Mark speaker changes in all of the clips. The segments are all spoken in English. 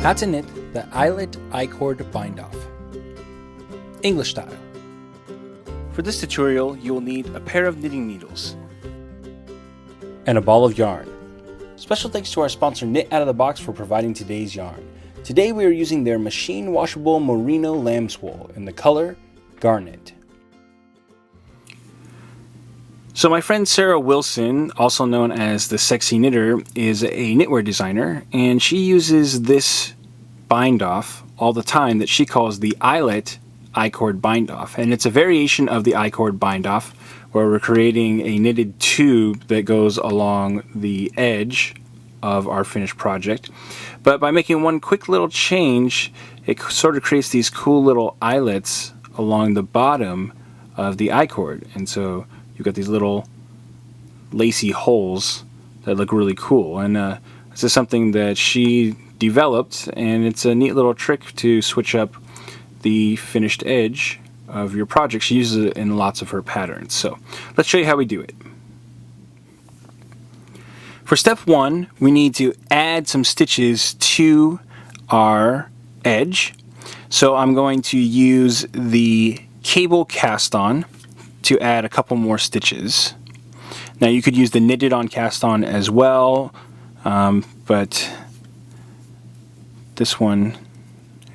Speaker 1: How to knit the Eyelet I-cord bind-off. English style. For this tutorial, you will need a pair of knitting needles and a ball of yarn. Special thanks to our sponsor Knit Out of the Box for providing today's yarn. Today we are using their machine washable merino lamb's wool in the color Garnet. So my friend Sarah Wilson, also known as the Sexy Knitter, is a knitwear designer, and she uses this bind-off all the time that she calls the Eyelet I-cord bind-off. And it's a variation of the I-cord bind-off where we're creating a knitted tube that goes along the edge of our finished project. But by making one quick little change, it sort of creates these cool little eyelets along the bottom of the I-cord. And so you've got these little lacy holes that look really cool. And this is something that she developed, and it's a neat little trick to switch up the finished edge of your project. She uses it in lots of her patterns. So let's show you how we do it. For step one, we need to add some stitches to our edge. So I'm going to use the cable cast on to add a couple more stitches. Now you could use the knitted on cast on as well, but this one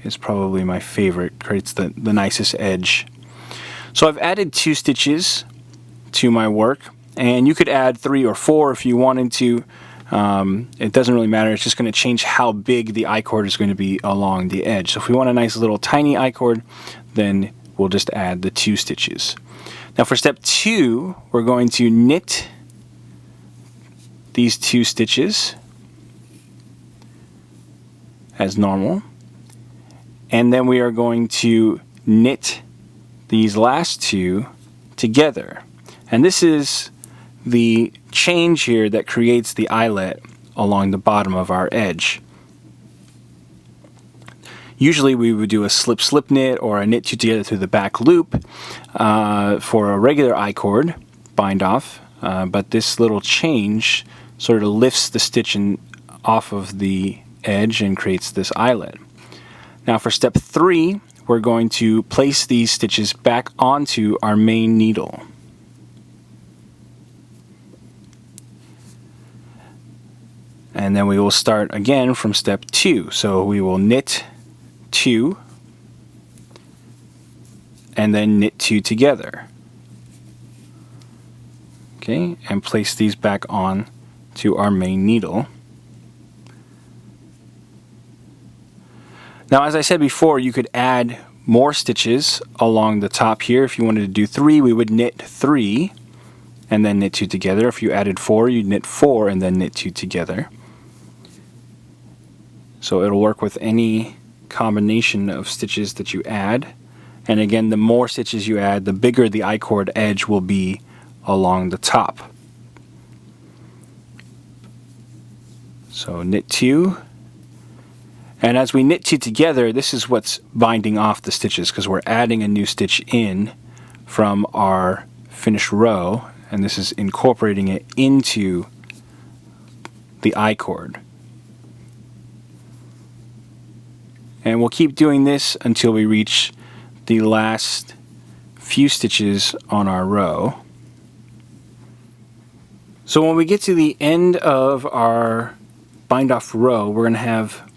Speaker 1: is probably my favorite, creates the nicest edge. So I've added 2 stitches to my work, and you could add 3 or 4 if you wanted to. It doesn't really matter, it's just going to change how big the I-cord is going to be along the edge. So if we want a nice little tiny I-cord, then we'll just add the 2 stitches. Now for step 2, we're going to knit these 2 stitches as normal, and then we are going to knit these last 2 together. And this is the change here that creates the eyelet along the bottom of our edge. Usually we would do a slip knit or a knit 2 together through the back loop for a regular I-cord bind off, but this little change sort of lifts the stitch off of the edge and creates this eyelet. Now for step 3, we're going to place these stitches back onto our main needle. And then we will start again from step 2. So we will knit 2 and then knit 2 together. Okay, and place these back on to our main needle. Now as I said before, you could add more stitches along the top here. If you wanted to do 3, we would knit 3 and then knit 2 together. If you added 4, you'd knit 4 and then knit 2 together. So it'll work with any combination of stitches that you add. And again, the more stitches you add, the bigger the I-cord edge will be along the top. So knit 2. And as we knit 2 together, this is what's binding off the stitches, because we're adding a new stitch in from our finished row, and this is incorporating it into the I-cord. And we'll keep doing this until we reach the last few stitches on our row. So when we get to the end of our bind off row, we're going to have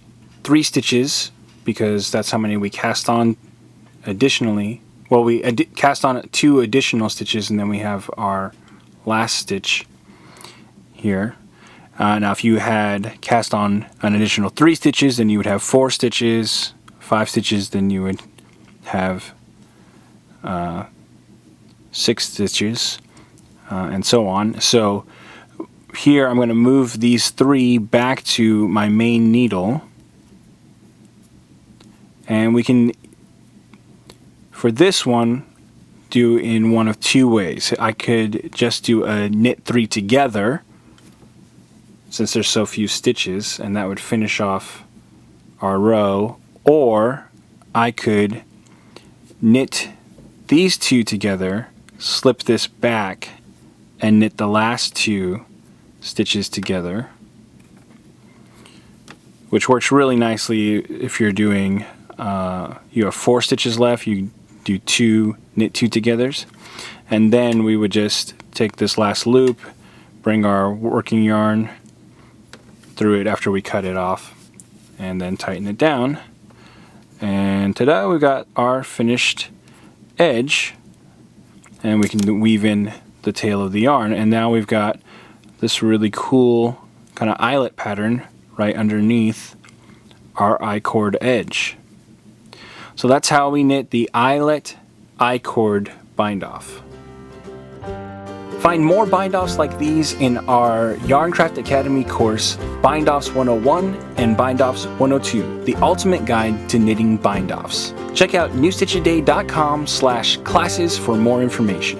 Speaker 1: 3 stitches, because that's how many we cast on additionally. Well, we cast on 2 additional stitches, and then we have our last stitch here. Now if you had cast on an additional 3 stitches, then you would have 4 stitches. 5 stitches, then you would have 6 stitches, and so on. So here I'm going to move these 3 back to my main needle, and we can, for this one, do in one of 2 ways. I could just do a knit 3 together, since there's so few stitches, and that would finish off our row, or I could knit these 2 together, slip this back, and knit the last 2 stitches together. which works really nicely if you're doing, you have 4 stitches left, you do 2, knit 2 togethers, and then we would just take this last loop, bring our working yarn through it after we cut it off, and then tighten it down, and ta-da, we've got our finished edge, and we can weave in the tail of the yarn, and now we've got this really cool kind of eyelet pattern right underneath our I-cord edge. So that's how we knit the Eyelet I-cord bind-off. Find more bind-offs like these in our Yarncraft Academy course, Bind-Offs 101 and Bind-Offs 102, the ultimate guide to knitting bind-offs. Check out newstitchaday.com/classes for more information.